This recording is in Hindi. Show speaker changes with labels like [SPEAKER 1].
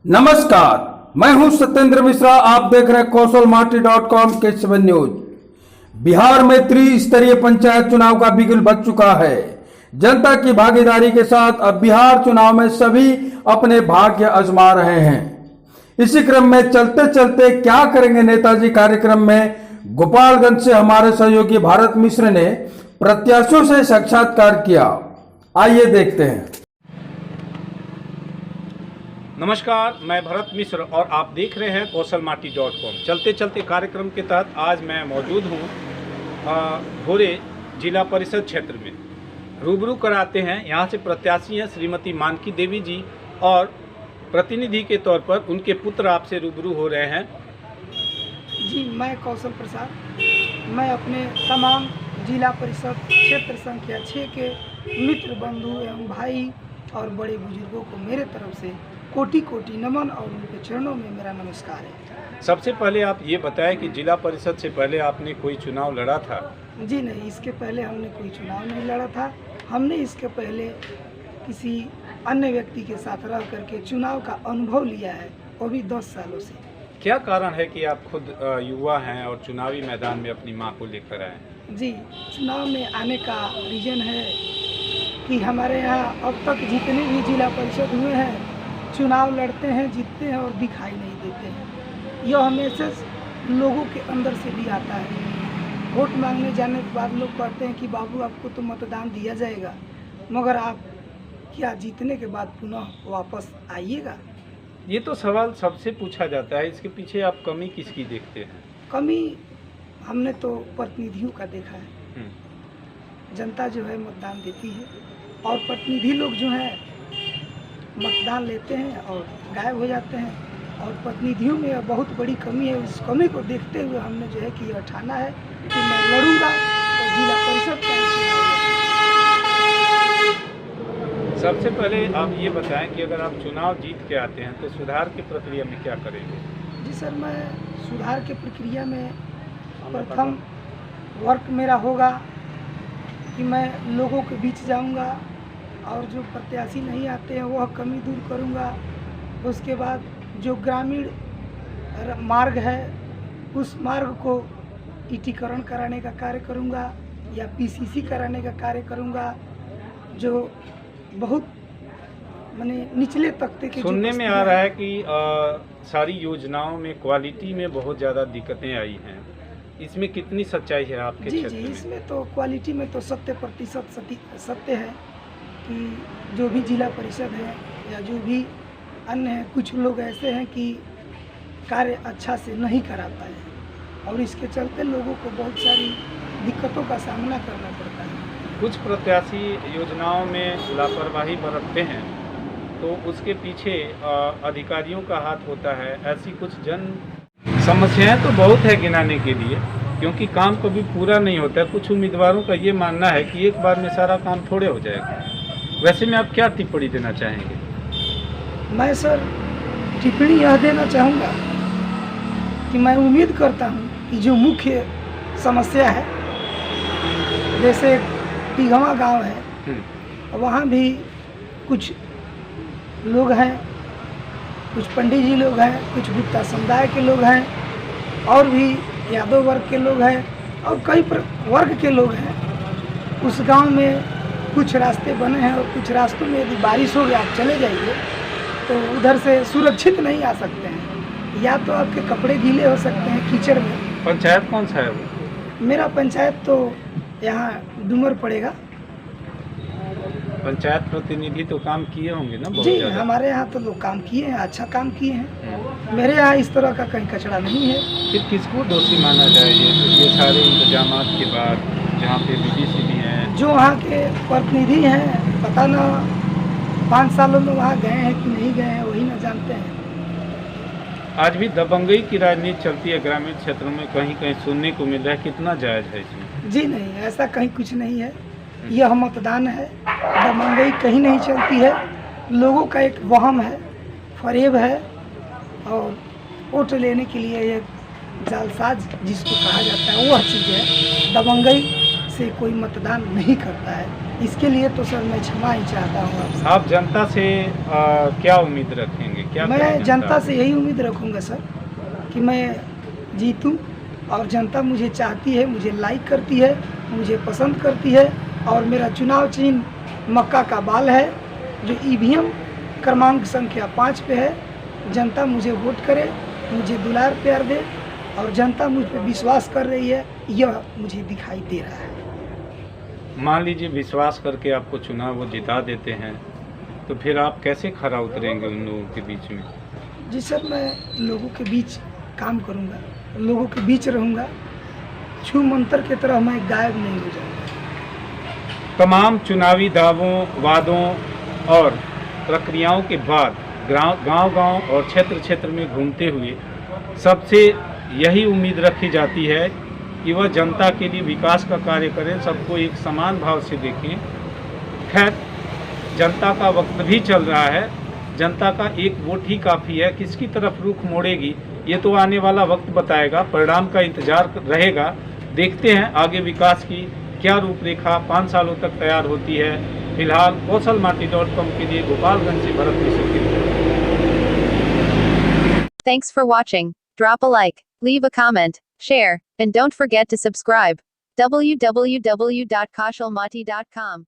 [SPEAKER 1] नमस्कार, मैं हूं सत्येंद्र मिश्रा। आप देख रहे हैं कौशलमाटी.com के 7 न्यूज। बिहार में त्रिस्तरीय पंचायत चुनाव का बिगुल बज चुका है। जनता की भागीदारी के साथ अब बिहार चुनाव में सभी अपने भाग्य आजमा रहे हैं। इसी क्रम में चलते चलते क्या करेंगे नेताजी कार्यक्रम में गोपालगंज से हमारे सहयोगी भारत मिश्र ने प्रत्याशियों से साक्षात्कार किया। आइए देखते हैं।
[SPEAKER 2] नमस्कार, मैं भरत मिश्र और आप देख रहे हैं कौशलमाटी.com। चलते चलते कार्यक्रम के तहत आज मैं मौजूद हूँ भोरे जिला परिषद क्षेत्र में। रूबरू कराते हैं, यहाँ से प्रत्याशी हैं श्रीमती मानकी देवी जी और प्रतिनिधि के तौर पर उनके पुत्र आपसे रूबरू हो रहे हैं।
[SPEAKER 3] जी, मैं कौशल प्रसाद। मैं अपने तमाम जिला परिषद क्षेत्र संख्या 6 के मित्र, बंधु एवं भाई और बड़े बुजुर्गों को मेरे तरफ से कोटि कोटि नमन और उनके चरणों में मेरा नमस्कार है।
[SPEAKER 2] सबसे पहले आप ये बताएं कि जिला परिषद से पहले आपने कोई चुनाव लड़ा था?
[SPEAKER 3] जी नहीं, इसके पहले हमने कोई चुनाव नहीं लड़ा था। हमने इसके पहले किसी अन्य व्यक्ति के साथ रह करके चुनाव का अनुभव लिया है, वो भी 10 सालों से।
[SPEAKER 2] क्या कारण है कि आप खुद युवा हैं और चुनावी मैदान में अपनी मां को लेकर आए?
[SPEAKER 3] जी, चुनाव में आने का रीज़न है कि हमारे यहाँ अब तक जितने भी जिला परिषद हुए हैं चुनाव लड़ते हैं, जीतते हैं और दिखाई नहीं देते हैं। यह हमेशा लोगों के अंदर से भी आता है। वोट मांगने जाने के बाद लोग कहते हैं कि बाबू आपको तो मतदान दिया जाएगा, मगर आप क्या जीतने के बाद पुनः वापस आइएगा?
[SPEAKER 2] ये तो सवाल सबसे पूछा जाता है, इसके पीछे आप कमी किसकी देखते हैं?
[SPEAKER 3] कमी हमने तो प्रतिनिधियों का देखा है। जनता जो है मतदान देती है और प्रतिनिधि लोग जो हैं मतदान लेते हैं और गायब हो जाते हैं, और प्रतिनिधियों में बहुत बड़ी कमी है। उस कमी को देखते हुए हमने जो है कि यह ठाना है कि मैं लड़ूंगा और जिला परिषद का चुनाव।
[SPEAKER 2] सबसे पहले आप ये बताएं कि अगर आप चुनाव जीत के आते हैं तो सुधार की प्रक्रिया में क्या करेंगे?
[SPEAKER 3] जी सर, मैं सुधार की प्रक्रिया में प्रथम वर्क मेरा होगा कि मैं लोगों के बीच जाऊंगा और जो प्रत्याशी नहीं आते हैं वह कमी दूर करूंगा। उसके बाद जो ग्रामीण मार्ग है उस मार्ग को ईटीकरण कराने का कार्य करूंगा या पीसीसी कराने का कार्य करूंगा। जो बहुत माने निचले तबके के
[SPEAKER 2] सुनने में आ रहा है कि सारी योजनाओं में क्वालिटी में बहुत ज़्यादा दिक्कतें आई हैं, इसमें कितनी सच्चाई है आपके क्षेत्र में?
[SPEAKER 3] जी, इसमें तो क्वालिटी में तो 70% सत्य है कि जो भी जिला परिषद है या जो भी अन्य है, कुछ लोग ऐसे हैं कि कार्य अच्छा से नहीं कराता है और इसके चलते लोगों को बहुत सारी दिक्कतों का सामना करना पड़ता है।
[SPEAKER 2] कुछ प्रत्याशी योजनाओं में लापरवाही बरतते हैं तो उसके पीछे अधिकारियों का हाथ होता है। ऐसी कुछ जन समस्याएं तो बहुत है गिनाने के लिए, क्योंकि काम कभी पूरा नहीं होता है। कुछ उम्मीदवारों का ये मानना है कि एक बार में सारा काम थोड़े हो जाएगा। वैसे में आप क्या टिप्पणी देना चाहेंगे?
[SPEAKER 3] मैं सर टिप्पणी यह देना चाहूँगा कि मैं उम्मीद करता हूँ कि जो मुख्य समस्या है, जैसे टिघवा गांव है, वहाँ भी कुछ लोग हैं, कुछ पंडित जी लोग हैं, कुछ गुप्ता समुदाय के लोग हैं और भी यादव वर्ग के लोग हैं और कई वर्ग के लोग हैं। उस गांव में कुछ रास्ते बने हैं और कुछ रास्तों में यदि बारिश हो गया आप चले जाइए तो उधर से सुरक्षित नहीं आ सकते हैं, या तो आपके कपड़े गीले हो सकते हैं कीचड़ में।
[SPEAKER 2] पंचायत कौन सा है वो?
[SPEAKER 3] मेरा पंचायत तो यहाँ डूमर पड़ेगा।
[SPEAKER 2] पंचायत प्रतिनिधि तो काम किए होंगे ना बहुत
[SPEAKER 3] जी,
[SPEAKER 2] ज़्यादा?
[SPEAKER 3] हमारे यहाँ तो लोग काम किए हैं, अच्छा काम किए हैं। मेरे यहाँ इस तरह का कहीं कचरा नहीं है।
[SPEAKER 2] फिर किसको दोषी माना जाए ये सारे इंतजामात के बाद, जहाँ पे बीडीसी भी हैं?
[SPEAKER 3] जो वहाँ के प्रतिनिधि हैं, पता ना 5 सालों में वहाँ गए हैं कि नहीं गए हैं, वही ना जानते हैं।
[SPEAKER 2] आज भी दबंगई की राजनीति चलती है ग्रामीण क्षेत्रों में, कहीं कहीं सुनने को मिल रहा है। कितना जायज़ है इसमें?
[SPEAKER 3] जी नहीं, ऐसा कहीं कुछ नहीं है। यह मतदान है, दबंगई कहीं नहीं चलती है। लोगों का एक वहम है, फरेब है और वोट लेने के लिए एक जालसाज जिसको कहा जाता है वह चीज़ है। दबंगई से कोई मतदान नहीं करता है। इसके लिए तो सर मैं क्षमा ही चाहता हूँ आपसे।
[SPEAKER 2] आप जनता से क्या उम्मीद रखेंगे? क्या
[SPEAKER 3] मैं
[SPEAKER 2] करें
[SPEAKER 3] जनता से यही उम्मीद रखूंगा सर कि मैं जीतूं और जनता मुझे चाहती है, मुझे लाइक करती है, मुझे पसंद करती है और मेरा चुनाव चिन्ह मक्का का बाल है जो ईवीएम क्रमांक संख्या 5 पे है। जनता मुझे वोट करे, मुझे दुलार प्यार दे और जनता मुझ पर विश्वास कर रही है, यह मुझे दिखाई दे रहा है।
[SPEAKER 2] मान लीजिए विश्वास करके आपको चुनाव वो जिता देते हैं, तो फिर आप कैसे खरा उतरेंगे उन लोगों के बीच में?
[SPEAKER 3] जी सर, मैं लोगों के बीच काम करूंगा, लोगों के बीच रहूंगा, छू मंतर की तरह मैं गायब नहीं हो जाऊंगा।
[SPEAKER 2] तमाम चुनावी दावों, वादों और प्रक्रियाओं के बाद गांव-गांव और क्षेत्र-क्षेत्र में घूमते हुए सबसे यही उम्मीद रखी जाती है कि वह जनता के लिए विकास का कार्य करें, सबको एक समान भाव से देखें। खैर, जनता का वक्त भी चल रहा है, जनता का एक वोट ही काफ़ी है। किसकी तरफ रुख मोड़ेगी ये तो आने वाला वक्त बताएगा, परिणाम का इंतजार रहेगा। देखते हैं आगे विकास की क्या रूपरेखा 5 सालों तक तैयार होती है। फिलहाल kausalmati.com के लिए गोपालगंज से भरत मिश्र की report.
[SPEAKER 4] Thanks for watching. Drop a like, leave a comment, share, and don't forget to subscribe. www.kausalmati.com